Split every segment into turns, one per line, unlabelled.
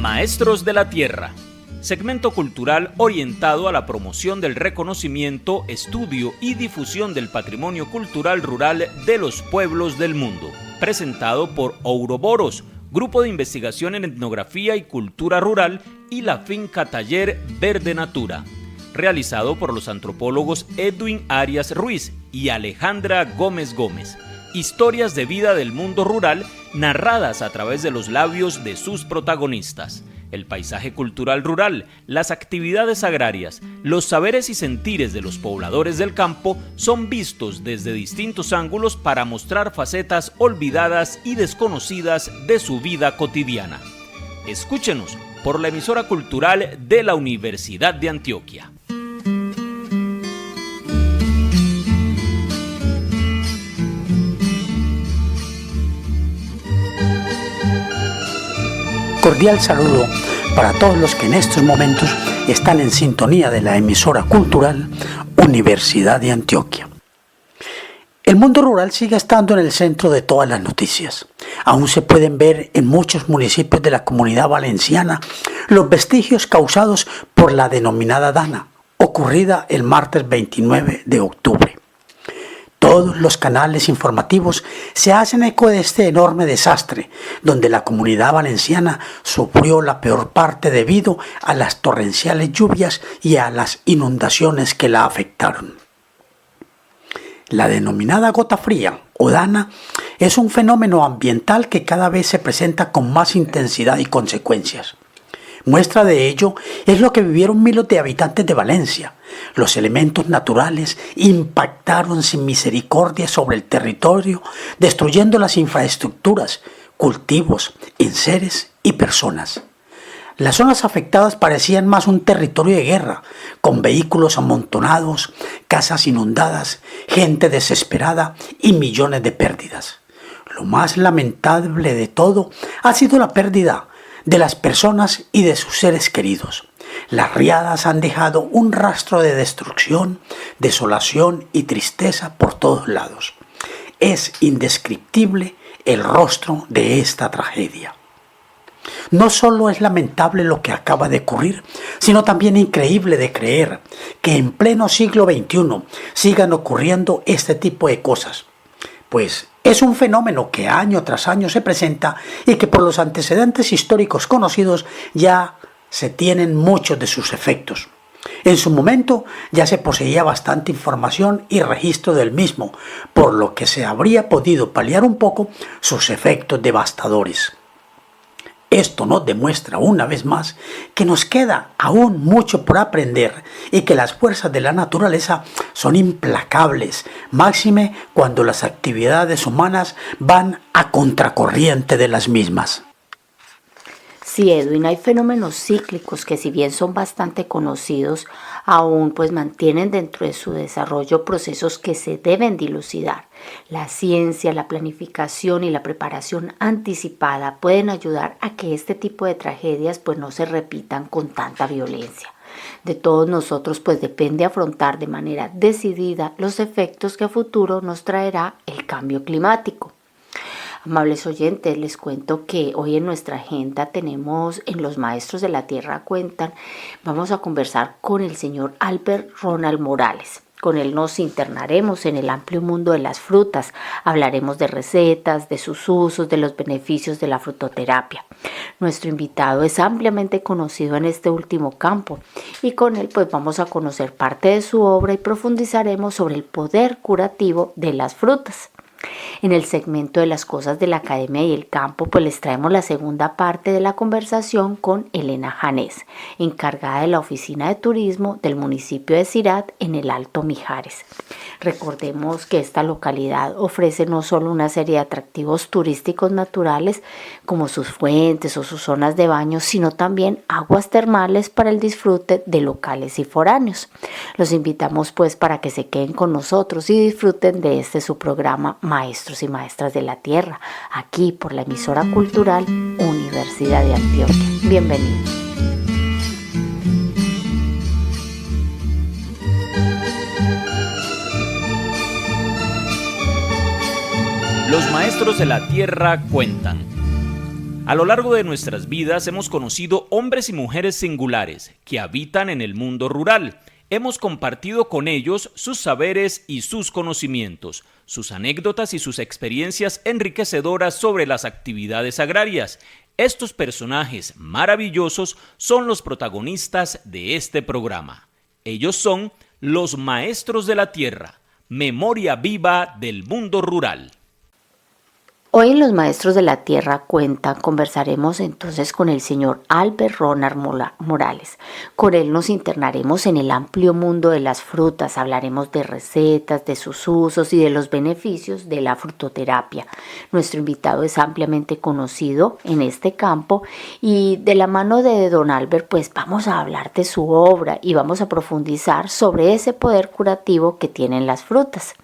Maestros de la Tierra, segmento cultural orientado a la promoción del reconocimiento, estudio y difusión del patrimonio cultural rural de los pueblos del mundo, presentado por Ouroboros, Grupo de Investigación en Etnografía y Cultura Rural, y la Finca Taller Verde Natura, realizado por los antropólogos Edwin Arias Ruiz y Alejandra Gómez Gómez. Historias de vida del mundo rural narradas a través de los labios de sus protagonistas. El paisaje cultural rural, las actividades agrarias, los saberes y sentires de los pobladores del campo son vistos desde distintos ángulos para mostrar facetas olvidadas y desconocidas de su vida cotidiana. Escúchenos por la emisora cultural de la Universidad de Antioquia.
Cordial saludo para todos los que en estos momentos están en sintonía de la emisora cultural Universidad de Antioquia. El mundo rural sigue estando en el centro de todas las noticias. Aún se pueden ver en muchos municipios de la Comunidad Valenciana los vestigios causados por la denominada Dana, ocurrida el martes 29 de octubre. Todos los canales informativos se hacen eco de este enorme desastre, donde la Comunidad Valenciana sufrió la peor parte debido a las torrenciales lluvias y a las inundaciones que la afectaron. La denominada gota fría o Dana es un fenómeno ambiental que cada vez se presenta con más intensidad y consecuencias. Muestra de ello es lo que vivieron miles de habitantes de Valencia. Los elementos naturales impactaron sin misericordia sobre el territorio, destruyendo las infraestructuras, cultivos, enseres y personas. Las zonas afectadas parecían más un territorio de guerra, con vehículos amontonados, casas inundadas, gente desesperada y millones de pérdidas. Lo más lamentable de todo ha sido la pérdida de las personas y de sus seres queridos. Las riadas han dejado un rastro de destrucción, desolación y tristeza por todos lados. Es indescriptible el rostro de esta tragedia. No solo es lamentable lo que acaba de ocurrir, sino también increíble de creer que en pleno siglo XXI sigan ocurriendo este tipo de cosas. Pues es un fenómeno que año tras año se presenta y que por los antecedentes históricos conocidos ya se tienen muchos de sus efectos. En su momento ya se poseía bastante información y registro del mismo, por lo que se habría podido paliar un poco sus efectos devastadores. Esto nos demuestra una vez más que nos queda aún mucho por aprender y que las fuerzas de la naturaleza son implacables, máxime cuando las actividades humanas van a contracorriente de las mismas.
Sí, Edwin, hay fenómenos cíclicos que, si bien son bastante conocidos, aún pues mantienen dentro de su desarrollo procesos que se deben dilucidar. La ciencia, la planificación y la preparación anticipada pueden ayudar a que este tipo de tragedias pues no se repitan con tanta violencia. De todos nosotros pues depende afrontar de manera decidida los efectos que a futuro nos traerá el cambio climático. Amables oyentes, les cuento que hoy en nuestra agenda tenemos en Los Maestros de la Tierra Cuentan, vamos a conversar con el señor Albert Ronald Morales. Con él nos internaremos en el amplio mundo de las frutas, hablaremos de recetas, de sus usos, de los beneficios de la frutoterapia. Nuestro invitado es ampliamente conocido en este último campo y con él pues vamos a conocer parte de su obra y profundizaremos sobre el poder curativo de las frutas. En el segmento de las cosas de la academia y el campo, pues les traemos la segunda parte de la conversación con Elena Janés, encargada de la oficina de turismo del municipio de Cirat en el Alto Mijares. Recordemos que esta localidad ofrece no solo una serie de atractivos turísticos naturales como sus fuentes o sus zonas de baño, sino también aguas termales para el disfrute de locales y foráneos. Los invitamos pues para que se queden con nosotros y disfruten de su programa Maestros y Maestras de la Tierra, aquí por la emisora cultural Universidad de Antioquia. Bienvenidos.
Los Maestros de la Tierra Cuentan. A lo largo de nuestras vidas hemos conocido hombres y mujeres singulares que habitan en el mundo rural. Hemos compartido con ellos sus saberes y sus conocimientos, sus anécdotas y sus experiencias enriquecedoras sobre las actividades agrarias. Estos personajes maravillosos son los protagonistas de este programa. Ellos son los maestros de la tierra, memoria viva del mundo rural.
Hoy en Los Maestros de la Tierra conversaremos entonces con el señor Albert Ronald Morales. Con él nos internaremos en el amplio mundo de las frutas, hablaremos de recetas, de sus usos y de los beneficios de la frutoterapia. Nuestro invitado es ampliamente conocido en este campo y de la mano de don Albert pues vamos a hablar de su obra y vamos a profundizar sobre ese poder curativo que tienen las frutas.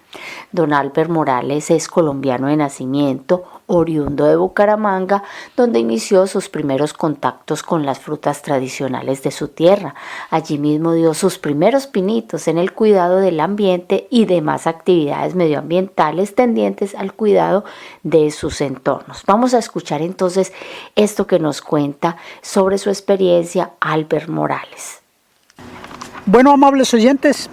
Don Albert Morales es colombiano de nacimiento, oriundo de Bucaramanga, donde inició sus primeros contactos con las frutas tradicionales de su tierra. Allí mismo dio sus primeros pinitos en el cuidado del ambiente y demás actividades medioambientales tendientes al cuidado de sus entornos. Vamos a escuchar entonces esto que nos cuenta sobre su experiencia Albert Morales.
Bueno, amables oyentes,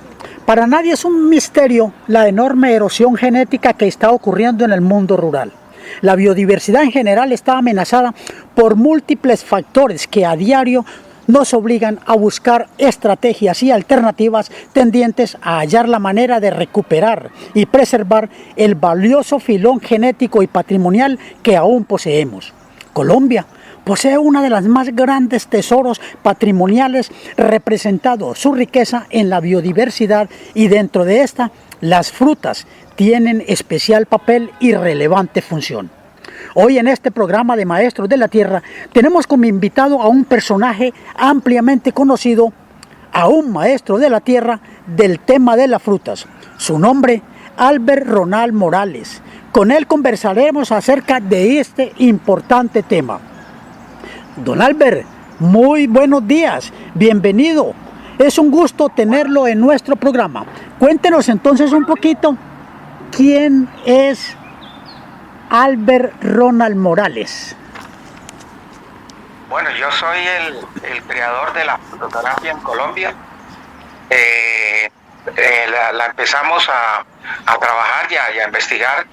para nadie es un misterio la enorme erosión genética que está ocurriendo en el mundo rural. La biodiversidad en general está amenazada por múltiples factores que a diario nos obligan a buscar estrategias y alternativas tendientes a hallar la manera de recuperar y preservar el valioso filón genético y patrimonial que aún poseemos. Colombia posee una de las más grandes tesoros patrimoniales, representado su riqueza en la biodiversidad, y dentro de esta las frutas tienen especial papel y relevante función. Hoy en este programa de Maestros de la Tierra tenemos como invitado a un personaje ampliamente conocido, a un maestro de la tierra del tema de las frutas. Su nombre, Albert Ronald Morales. Con él conversaremos acerca de este importante tema. Don Albert, muy buenos días, bienvenido. Es un gusto tenerlo en nuestro programa. Cuéntenos entonces un poquito, ¿quién es Albert Ronald Morales?
Bueno, yo soy el creador de la frutoterapia en Colombia. La empezamos a trabajar y a investigar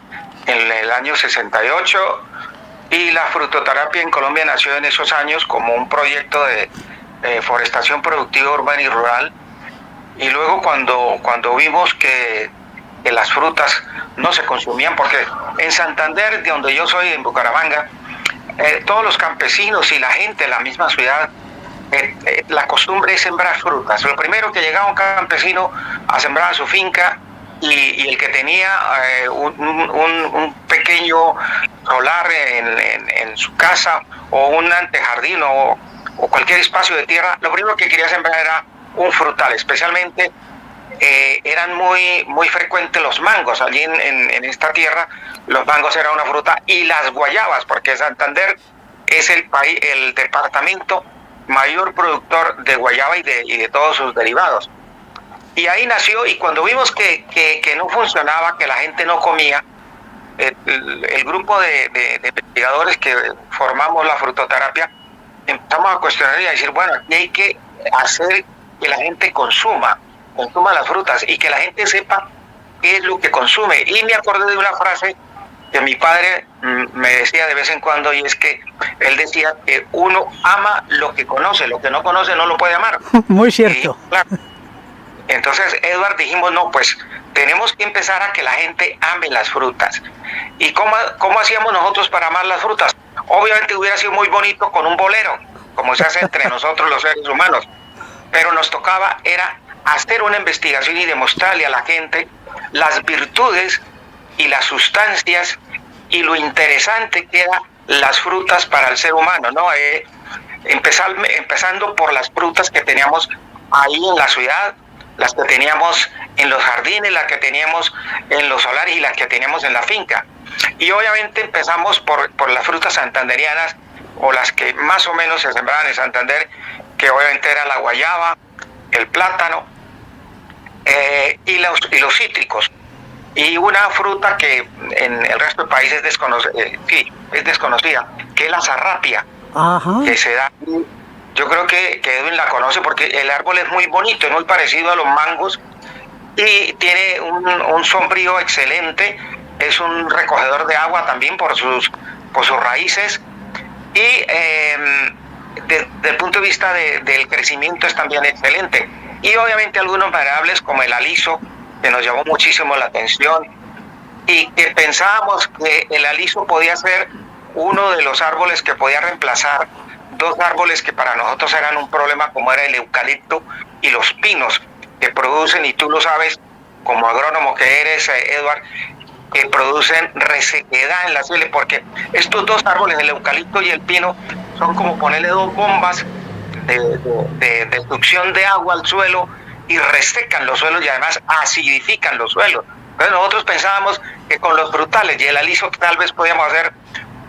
en el año 68. Y la frutoterapia en Colombia nació en esos años como un proyecto de forestación productiva urbana y rural. Y luego cuando vimos que las frutas no se consumían, porque en Santander, de donde yo soy, en Bucaramanga, todos los campesinos y la gente de la misma ciudad, la costumbre es sembrar frutas. Lo primero que llegaba un campesino a sembrar su finca, y el que tenía un pequeño solar en su casa o un antejardín o cualquier espacio de tierra, lo primero que quería sembrar era un frutal. Especialmente eran muy frecuentes los mangos. Allí en esta tierra los mangos eran una fruta, y las guayabas, porque Santander es el departamento mayor productor de guayaba y de todos sus derivados. Y ahí nació, y cuando vimos que no funcionaba, que la gente no comía, el grupo de investigadores que formamos la frutoterapia, empezamos a cuestionar y a decir, bueno, aquí hay que hacer que la gente consuma las frutas y que la gente sepa qué es lo que consume. Y me acordé de una frase que mi padre me decía de vez en cuando, y es que él decía que uno ama lo que conoce, lo que no conoce no lo puede amar.
Muy cierto.
Y, claro, entonces, Edward, dijimos, no, pues tenemos que empezar a que la gente ame las frutas. ¿Y cómo hacíamos nosotros para amar las frutas? Obviamente hubiera sido muy bonito con un bolero, como se hace entre nosotros los seres humanos, pero nos tocaba era hacer una investigación y demostrarle a la gente las virtudes y las sustancias y lo interesante que eran las frutas para el ser humano, ¿no? Empezando por las frutas que teníamos ahí en la ciudad, las que teníamos en los jardines, las que teníamos en los solares y las que teníamos en la finca. Y obviamente empezamos por las frutas santanderianas, o las que más o menos se sembraban en Santander, que obviamente era la guayaba, el plátano y los cítricos. Y una fruta que en el resto del país es desconocida, que que es la zarrapia,
Ajá.
que se da. Yo creo que Edwin la conoce porque el árbol es muy bonito, es muy parecido a los mangos y tiene un sombrío excelente, es un recogedor de agua también por sus raíces y desde el punto de vista del crecimiento es también excelente. Y obviamente algunos variables como el aliso, que nos llamó muchísimo la atención y que pensábamos que el aliso podía ser uno de los árboles que podía reemplazar dos árboles que para nosotros eran un problema, como era el eucalipto y los pinos, que producen, y tú lo sabes como agrónomo que eres, Edward, que producen resequedad en las suelos, porque estos dos árboles, el eucalipto y el pino, son como ponerle dos bombas de destrucción de agua al suelo y resecan los suelos y además acidifican los suelos. Entonces nosotros pensábamos que con los frutales y el aliso tal vez podíamos hacer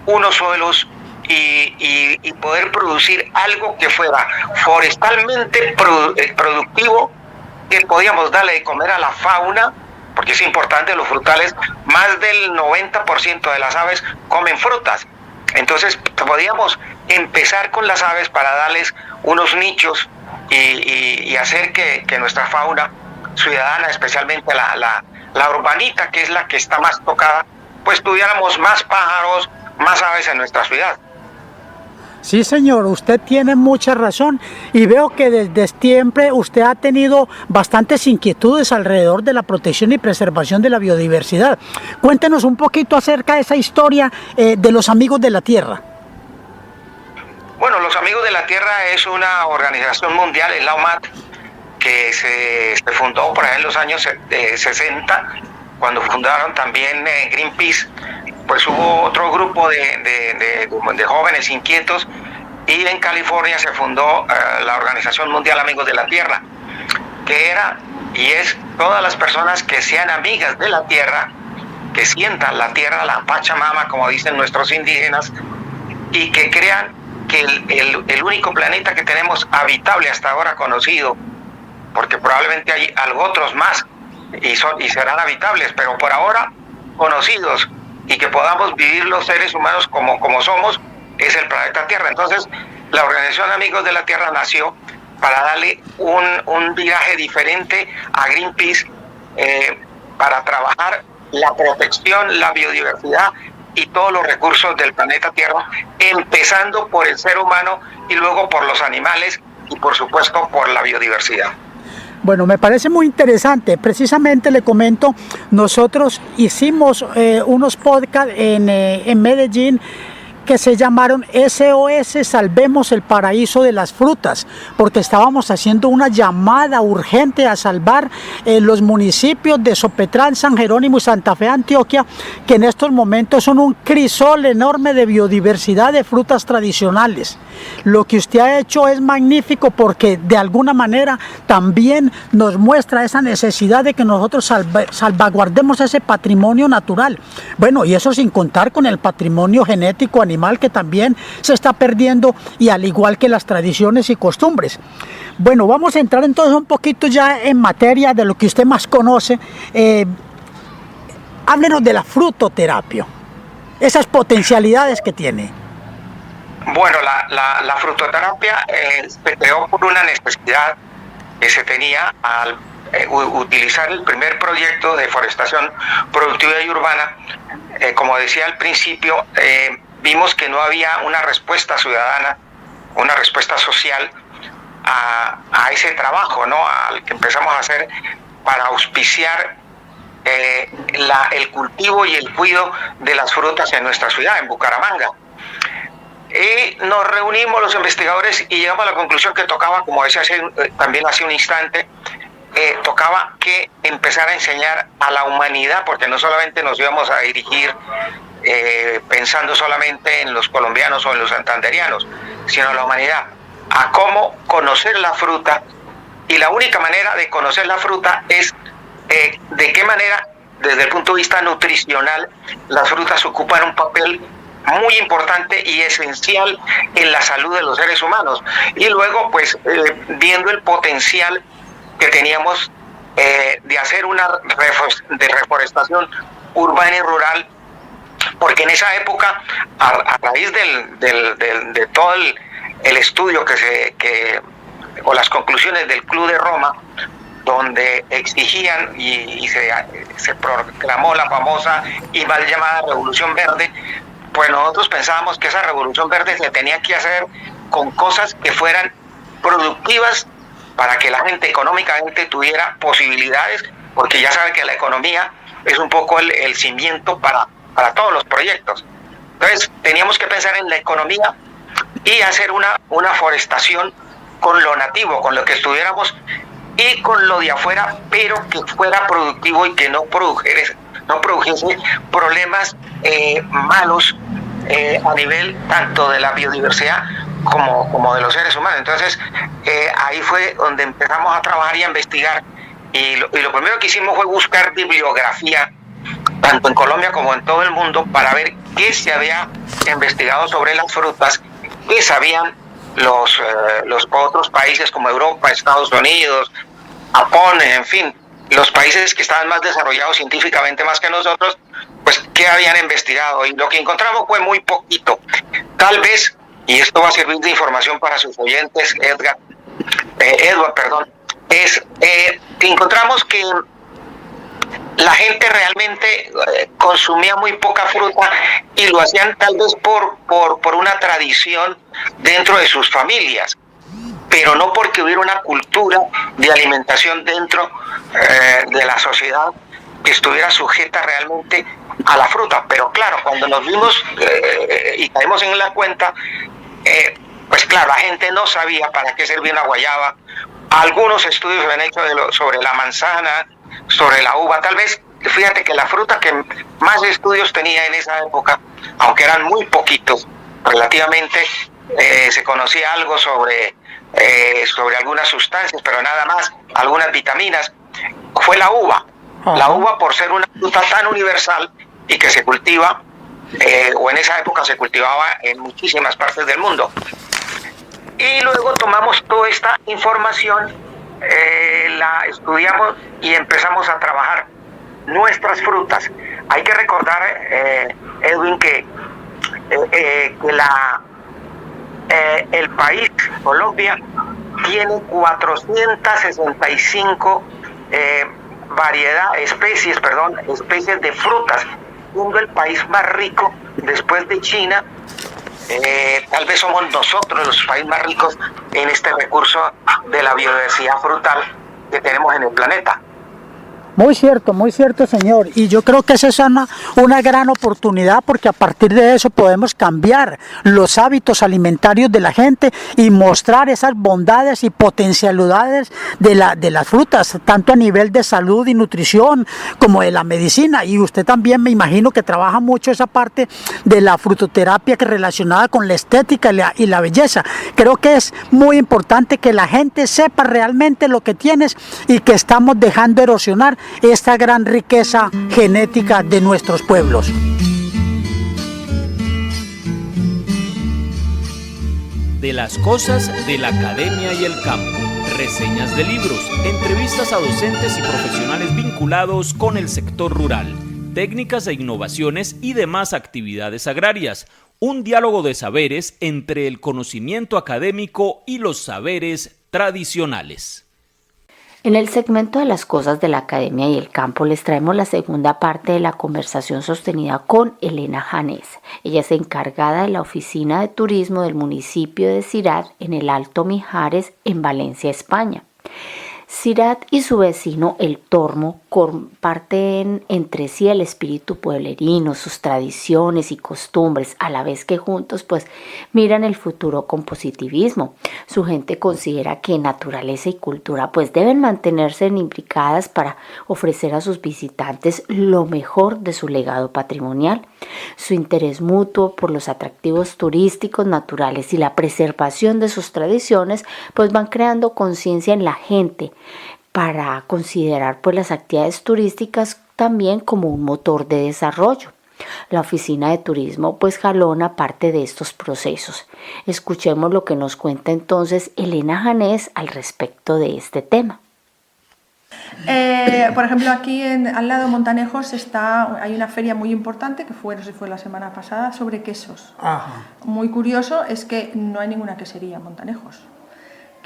unos suelos y poder producir algo que fuera forestalmente productivo, que podíamos darle de comer a la fauna, porque es importante, los frutales, más del 90% de las aves comen frutas. Entonces podíamos empezar con las aves para darles unos nichos y hacer que nuestra fauna ciudadana, especialmente la urbanita, que es la que está más tocada, pues tuviéramos más pájaros, más aves en nuestra ciudad.
Sí, señor, usted tiene mucha razón y veo que desde siempre usted ha tenido bastantes inquietudes alrededor de la protección y preservación de la biodiversidad. Cuéntenos un poquito acerca de esa historia de los Amigos de la Tierra.
Bueno, los Amigos de la Tierra es una organización mundial, es la OMAT, que se fundó por ahí en los años 60, cuando fundaron también Greenpeace. Pues hubo otro grupo de jóvenes inquietos y en California se fundó la Organización Mundial Amigos de la Tierra, que era y es todas las personas que sean amigas de la tierra, que sientan la tierra, la Pachamama, como dicen nuestros indígenas, y que crean que el único planeta que tenemos habitable hasta ahora conocido, porque probablemente hay otros más y serán habitables, pero por ahora conocidos, y que podamos vivir los seres humanos como somos, es el planeta Tierra. Entonces, la Organización Amigos de la Tierra nació para darle un viraje diferente a Greenpeace, para trabajar la protección, la biodiversidad y todos los recursos del planeta Tierra, empezando por el ser humano y luego por los animales y por supuesto por la biodiversidad.
Bueno, me parece muy interesante. Precisamente le comento, nosotros hicimos unos podcasts en Medellín que se llamaron SOS Salvemos el Paraíso de las Frutas, porque estábamos haciendo una llamada urgente a salvar los municipios de Sopetrán, San Jerónimo y Santa Fe, Antioquia, que en estos momentos son un crisol enorme de biodiversidad de frutas tradicionales. Lo que usted ha hecho es magnífico porque de alguna manera también nos muestra esa necesidad de que nosotros salvaguardemos ese patrimonio natural. Bueno, y eso sin contar con el patrimonio genético animal que también se está perdiendo, y al igual que las tradiciones y costumbres. Bueno, vamos a entrar entonces un poquito ya en materia de lo que usted más conoce. Háblenos de la frutoterapia, esas potencialidades que tiene.
Bueno, la frutoterapia se creó por una necesidad que se tenía al utilizar el primer proyecto de forestación productiva y urbana. Como decía al principio, vimos que no había una respuesta ciudadana, una respuesta social a ese trabajo, ¿no?, al que empezamos a hacer para auspiciar el cultivo y el cuidado de las frutas en nuestra ciudad, en Bucaramanga. Y nos reunimos los investigadores y llegamos a la conclusión que tocaba, como decía también hace un instante, tocaba que empezar a enseñar a la humanidad, porque no solamente nos íbamos a dirigir pensando solamente en los colombianos o en los santanderianos, sino a la humanidad, a cómo conocer la fruta. Y la única manera de conocer la fruta es de qué manera, desde el punto de vista nutricional, las frutas ocupan un papel muy importante y esencial en la salud de los seres humanos. Y luego, pues, viendo el potencial que teníamos de hacer una reforestación urbana y rural, porque en esa época, a raíz de todo el estudio o las conclusiones del Club de Roma, donde exigían y se proclamó la famosa y mal llamada Revolución Verde, pues nosotros pensábamos que esa Revolución Verde se tenía que hacer con cosas que fueran productivas para que la gente económicamente tuviera posibilidades, porque ya sabe que la economía es un poco el cimiento para todos los proyectos. Entonces teníamos que pensar en la economía y hacer una forestación con lo nativo, con lo que estuviéramos, y con lo de afuera, pero que fuera productivo y que no produjese problemas malos a nivel tanto de la biodiversidad como de los seres humanos. Entonces ahí fue donde empezamos a trabajar y a investigar, y lo primero que hicimos fue buscar bibliografía tanto en Colombia como en todo el mundo para ver qué se había investigado sobre las frutas, qué sabían los otros países como Europa, Estados Unidos, Japón, en fin, los países que estaban más desarrollados científicamente más que nosotros, pues qué habían investigado, y lo que encontramos fue muy poquito. Tal vez, y esto va a servir de información para sus oyentes, Edward, encontramos que la gente realmente consumía muy poca fruta, y lo hacían tal vez por una tradición dentro de sus familias, pero no porque hubiera una cultura de alimentación dentro de la sociedad que estuviera sujeta realmente a la fruta. Pero claro, cuando nos vimos y caímos en la cuenta, pues claro, la gente no sabía para qué servía una guayaba. Algunos estudios se han hecho sobre la manzana, sobre la uva. Tal vez, fíjate que la fruta que más estudios tenía en esa época, aunque eran muy poquitos relativamente, se conocía algo sobre algunas sustancias, pero nada más, algunas vitaminas, fue la uva. La uva, por ser una fruta tan universal y que se cultiva, o en esa época se cultivaba en muchísimas partes del mundo. Y luego tomamos toda esta información, la estudiamos y empezamos a trabajar nuestras frutas. Hay que recordar, Edwin, que el país, Colombia, tiene 465 especies de frutas, siendo el país más rico después de China. Tal vez somos nosotros los países más ricos en este recurso de la biodiversidad frutal que tenemos en el planeta.
Muy cierto, señor. Y yo creo que esa es una gran oportunidad, porque a partir de eso podemos cambiar los hábitos alimentarios de la gente y mostrar esas bondades y potencialidades de las frutas, tanto a nivel de salud y nutrición como de la medicina. Y usted también, me imagino que trabaja mucho esa parte de la frutoterapia que es relacionada con la estética y la belleza. Creo que es muy importante que la gente sepa realmente lo que tienes y que estamos dejando erosionar esta gran riqueza genética de nuestros pueblos.
De las cosas de la academia y el campo, reseñas de libros, entrevistas a docentes y profesionales vinculados con el sector rural, técnicas e innovaciones y demás actividades agrarias. Un diálogo de saberes entre el conocimiento académico y los saberes tradicionales.
En el segmento de las cosas de la academia y el campo les traemos la segunda parte de la conversación sostenida con Elena Janés. Ella es encargada de la oficina de turismo del municipio de Cirat en el Alto Mijares, en Valencia, España. Cirat y su vecino El Tormo comparten entre sí el espíritu pueblerino, sus tradiciones y costumbres, a la vez que juntos pues miran el futuro con positivismo. Su gente considera que naturaleza y cultura pues deben mantenerse imbricadas para ofrecer a sus visitantes lo mejor de su legado patrimonial. Su interés mutuo por los atractivos turísticos naturales y la preservación de sus tradiciones pues van creando conciencia en la gente para considerar pues las actividades turísticas también como un motor de desarrollo. La oficina de turismo pues jalona parte de estos procesos. Escuchemos lo que nos cuenta entonces Elena Janés al respecto de este tema.
Por ejemplo, aquí al lado de Montanejos hay una feria muy importante que no sé si fue la semana pasada, sobre quesos.
Ajá.
Muy curioso es que no hay ninguna quesería en Montanejos.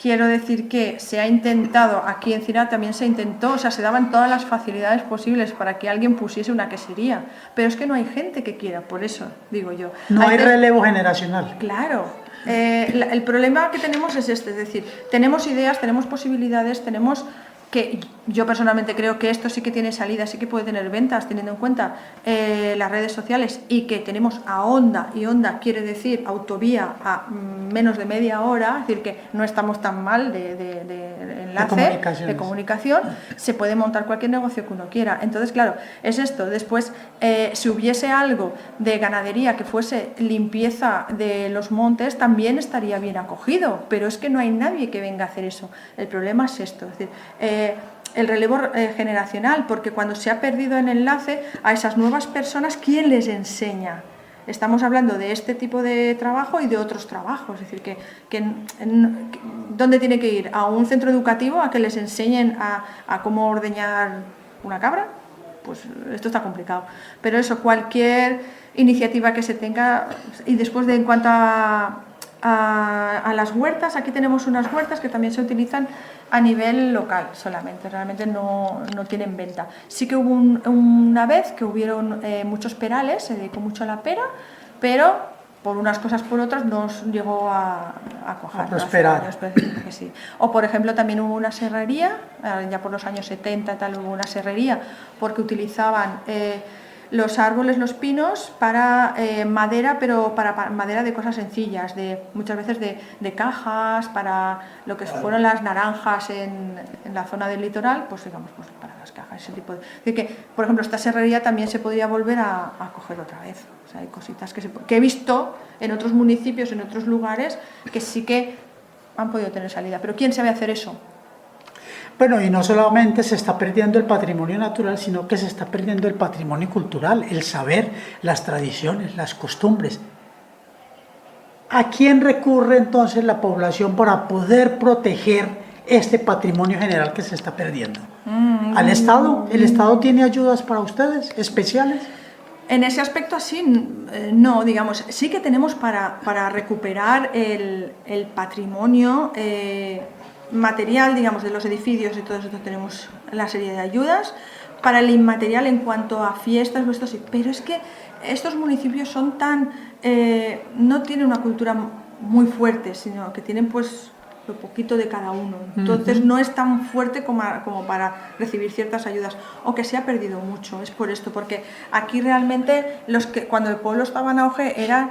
Quiero decir que se ha intentado, aquí en Cira también se intentó, o sea, se daban todas las facilidades posibles para que alguien pusiese una quesería, pero es que no hay gente que quiera, por eso digo yo.
No hay relevo generacional.
Claro. El problema que tenemos es este, es decir, tenemos ideas, tenemos posibilidades, tenemos que yo personalmente creo que esto sí que tiene salida, sí que puede tener ventas, teniendo en cuenta las redes sociales, y que tenemos a Onda, y Onda quiere decir autovía a menos de media hora, es decir, que no estamos tan mal de enlace, de comunicación, se puede montar cualquier negocio que uno quiera. Entonces, claro, es esto. Después, si hubiese algo de ganadería que fuese limpieza de los montes, también estaría bien acogido, pero es que no hay nadie que venga a hacer eso. El problema es esto, es decir, el relevo generacional, porque cuando se ha perdido el enlace a esas nuevas personas, ¿quién les enseña? Estamos hablando de este tipo de trabajo y de otros trabajos, es decir, ¿dónde tiene que ir? ¿A un centro educativo a que les enseñen a cómo ordeñar una cabra? Pues esto está complicado. Pero eso, cualquier iniciativa que se tenga. Y después en cuanto a las huertas, aquí tenemos unas huertas que también se utilizan a nivel local solamente, realmente no tienen venta. Sí que hubo una vez que hubieron muchos perales, se dedicó mucho a la pera, pero por unas cosas por otras no llegó a coger.
A prosperar.
Que sí. O por ejemplo también hubo una serrería, ya por los años 70 y tal, hubo una serrería porque utilizaban los árboles, los pinos, para madera, pero para madera de cosas sencillas, muchas veces de cajas, para lo que fueron las naranjas en la zona del litoral, pues digamos, pues para las cajas, ese tipo de... Es decir, que, por ejemplo, esta serrería también se podría volver a coger otra vez. O sea, hay cositas que he visto en otros municipios, en otros lugares, que sí que han podido tener salida. Pero ¿quién sabe hacer eso?
Bueno, y no solamente se está perdiendo el patrimonio natural, sino que se está perdiendo el patrimonio cultural, el saber, las tradiciones, las costumbres. ¿A quién recurre entonces la población para poder proteger este patrimonio general que se está perdiendo? ¿Al Estado? ¿El Estado tiene ayudas para ustedes, especiales?
En ese aspecto así, no, digamos, sí que tenemos para recuperar el patrimonio material, digamos, de los edificios y todo eso, tenemos la serie de ayudas. Para el inmaterial, en cuanto a fiestas, esto sí, pero es que estos municipios son tan... no tienen una cultura muy fuerte, sino que tienen pues lo poquito de cada uno. Entonces no es tan fuerte como para recibir ciertas ayudas, o que se ha perdido mucho. Es por esto, porque aquí realmente cuando el pueblo estaba en auge eran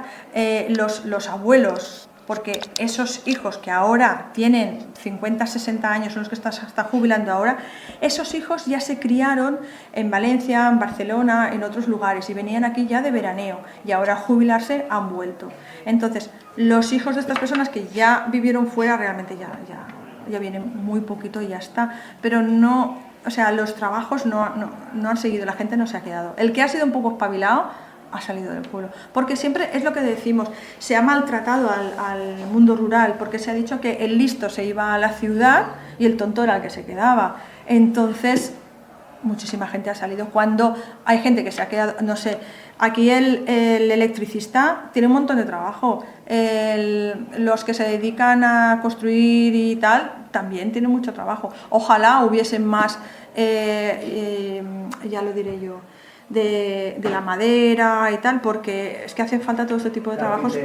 los abuelos, porque esos hijos que ahora tienen 50, 60 años, son los que están jubilando ahora, esos hijos ya se criaron en Valencia, en Barcelona, en otros lugares, y venían aquí ya de veraneo, y ahora a jubilarse han vuelto. Entonces, los hijos de estas personas que ya vivieron fuera, realmente ya vienen muy poquito y ya está, pero no, o sea, los trabajos no han seguido, la gente no se ha quedado. El que ha sido un poco espabilado ha salido del pueblo, porque siempre es lo que decimos, se ha maltratado al mundo rural, porque se ha dicho que el listo se iba a la ciudad y el tonto era el que se quedaba. Entonces muchísima gente ha salido, cuando hay gente que se ha quedado, no sé, aquí el electricista tiene un montón de trabajo, los que se dedican a construir y tal también tienen mucho trabajo. Ojalá hubiesen más, ya lo diré yo, de la madera y tal, porque es que hacen falta todo este tipo de trabajos,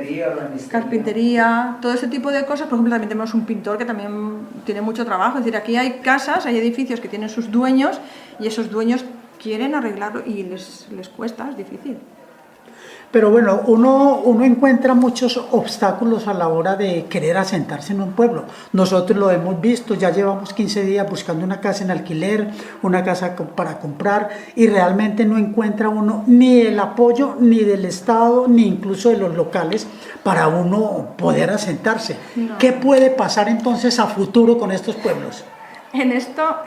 carpintería, todo ese tipo de cosas. Por ejemplo, también tenemos un pintor que también tiene mucho trabajo, es decir, aquí hay casas, hay edificios que tienen sus dueños y esos dueños quieren arreglarlo y les cuesta, es difícil.
Pero bueno, uno encuentra muchos obstáculos a la hora de querer asentarse en un pueblo. Nosotros lo hemos visto, ya llevamos 15 días buscando una casa en alquiler, una casa para comprar, y realmente no encuentra uno ni el apoyo ni del Estado, ni incluso de los locales, para uno poder asentarse. No. ¿Qué puede pasar entonces a futuro con estos pueblos?
En esto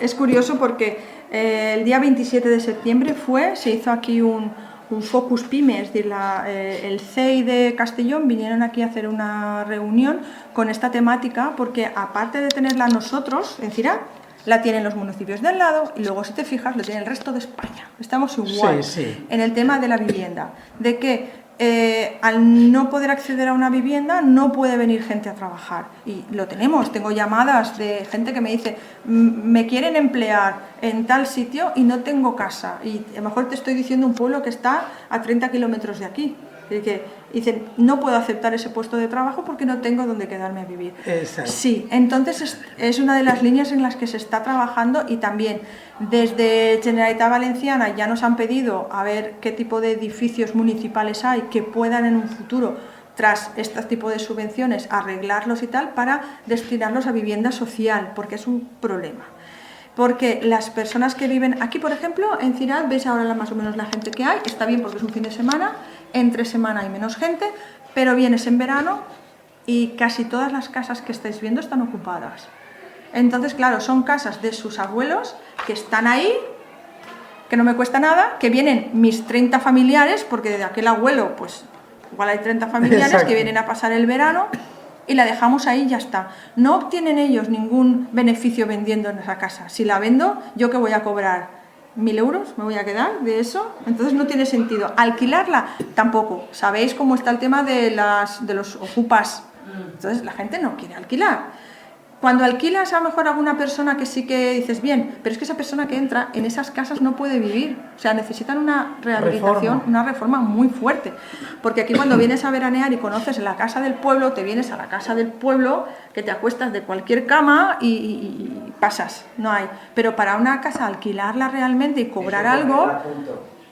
es curioso, porque el día 27 de septiembre se hizo aquí un Focus Pyme, es decir, el CEI de Castellón vinieron aquí a hacer una reunión con esta temática, porque aparte de tenerla nosotros en Cira, la tienen los municipios de al lado y luego, si te fijas, lo tiene el resto de España. Estamos igual en el tema de la vivienda, de que al no poder acceder a una vivienda no puede venir gente a trabajar, y lo tengo llamadas de gente que me dice, me quieren emplear en tal sitio y no tengo casa, y a lo mejor te estoy diciendo un pueblo que está a 30 kilómetros de aquí, que dicen, no puedo aceptar ese puesto de trabajo porque no tengo dónde quedarme a vivir.
Exacto.
Sí, entonces es una de las líneas en las que se está trabajando, y también desde Generalitat Valenciana ya nos han pedido a ver qué tipo de edificios municipales hay que puedan en un futuro, tras este tipo de subvenciones, arreglarlos y tal, para destinarlos a vivienda social, porque es un problema. Porque las personas que viven aquí, por ejemplo, en Cirat, veis ahora más o menos la gente que hay, está bien porque es un fin de semana, entre semana hay menos gente, pero vienes en verano y casi todas las casas que estáis viendo están ocupadas. Entonces, claro, son casas de sus abuelos que están ahí, que no me cuesta nada, que vienen mis 30 familiares, porque de aquel abuelo, pues igual hay 30 familiares. Exacto. Que vienen a pasar el verano, y la dejamos ahí y ya está. No obtienen ellos ningún beneficio vendiendo en esa casa. Si la vendo, ¿yo qué voy a cobrar? 1.000 euros me voy a quedar de eso, entonces no tiene sentido. Alquilarla tampoco. Sabéis cómo está el tema de los ocupas, entonces la gente no quiere alquilar. Cuando alquilas a lo mejor a alguna persona que sí que dices bien, pero es que esa persona que entra en esas casas no puede vivir, o sea, necesitan una rehabilitación, una reforma muy fuerte, porque aquí cuando vienes a veranear y conoces la casa del pueblo, te vienes a la casa del pueblo, que te acuestas de cualquier cama y pasas, no hay. Pero para una casa alquilarla realmente y cobrar algo,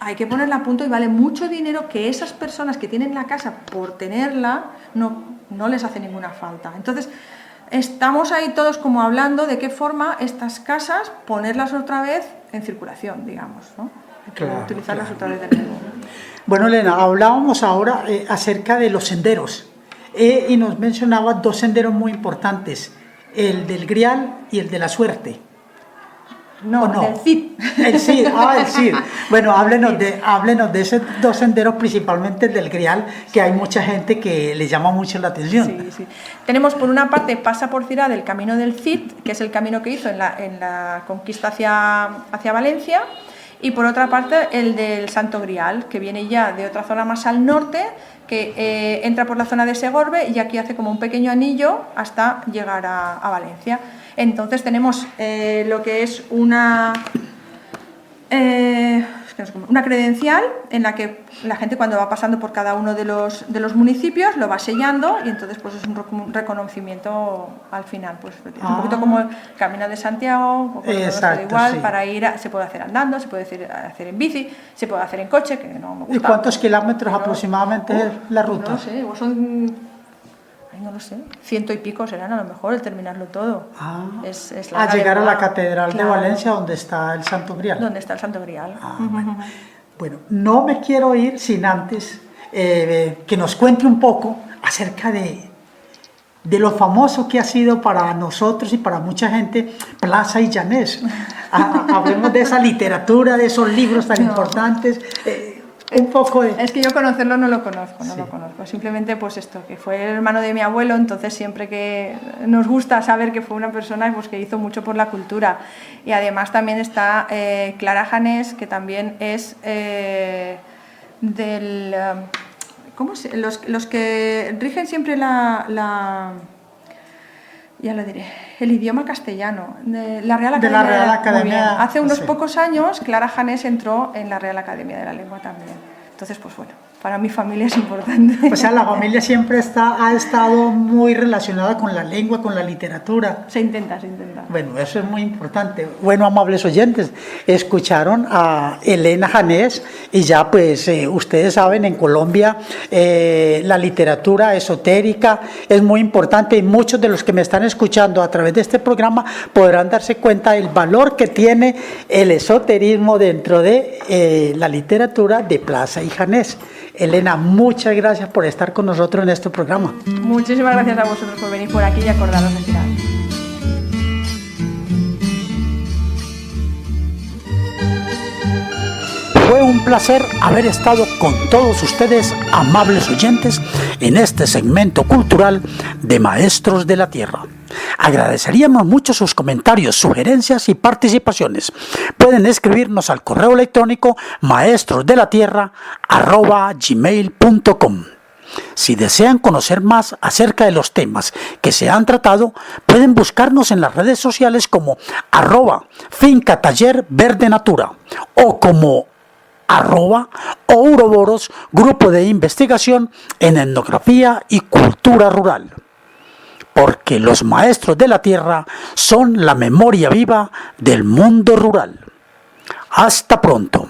hay que ponerla a punto, y vale mucho dinero que esas personas que tienen la casa por tenerla no les hace ninguna falta. Entonces, estamos ahí todos como hablando de qué forma estas casas ponerlas otra vez en circulación, digamos, ¿no? Claro, utilizarlas otra vez de nuevo.
Bueno, Elena, hablábamos ahora acerca de los senderos, y nos mencionaba 2 senderos muy importantes, el del Grial y el de la Suerte.
No, del Cid.
El Cid, el Cid. Bueno, háblenos de esos 2 senderos, principalmente el del Grial, que hay mucha gente que le llama mucho la atención.
Sí, sí. Tenemos por una parte, pasa por Cirat el camino del Cid, que es el camino que hizo en la conquista hacia Valencia, y por otra parte el del Santo Grial, que viene ya de otra zona más al norte, que entra por la zona de Segorbe y aquí hace como un pequeño anillo hasta llegar a Valencia. Entonces tenemos lo que es una credencial en la que la gente, cuando va pasando por cada uno de los municipios, lo va sellando, y entonces pues es un reconocimiento al final, pues es un poquito como el Camino de Santiago,
exacto,
igual,
sí.
para ir se puede hacer andando, se puede hacer en bici, se puede hacer en coche, que no me gusta.
¿Y cuántos kilómetros aproximadamente es la ruta?
No sé, no lo sé, 100 y pico serán a lo mejor el terminarlo todo. Es
a llegar a la Catedral de Valencia, donde está el Santo Grial.
Donde está el Santo Grial.
Bueno, no me quiero ir sin antes que nos cuente un poco acerca de lo famoso que ha sido para nosotros y para mucha gente Plaza y Llanés. Hablemos de esa literatura, de esos libros tan importantes. Un poco de...
Es que yo conocerlo no lo conozco, simplemente pues esto, que fue el hermano de mi abuelo, entonces siempre que nos gusta saber que fue una persona pues, que hizo mucho por la cultura. Y además también está Clara Janés, que también es del... ¿cómo se? Los que rigen siempre ya lo diré, el idioma castellano, de la Real Academia.
De la Real Academia.
Hace unos pocos años, Clara Janés entró en la Real Academia de la Lengua también. Entonces, pues bueno, para mi familia es importante.
O sea, la familia siempre ha estado muy relacionada con la lengua, con la literatura.
Se intenta.
Bueno, eso es muy importante. Bueno, amables oyentes, escucharon a Elena Janés, y ya pues ustedes saben, en Colombia la literatura esotérica es muy importante, y muchos de los que me están escuchando a través de este programa podrán darse cuenta del valor que tiene el esoterismo dentro de la literatura de Plaza y Janés. Elena, muchas gracias por estar con nosotros en este programa.
Muchísimas gracias a vosotros por venir por aquí y acordaros de Cirat.
Fue un placer haber estado con todos ustedes, amables oyentes, en este segmento cultural de Maestros de la Tierra. Agradeceríamos mucho sus comentarios, sugerencias y participaciones. Pueden escribirnos al correo electrónico maestrosdelatierra@gmail.com. Si desean conocer más acerca de los temas que se han tratado, pueden buscarnos en las redes sociales como @Finca Taller Verde Natura o como @Ouroboros, Grupo de Investigación en Etnografía y Cultura Rural. Porque los maestros de la tierra son la memoria viva del mundo rural. Hasta pronto.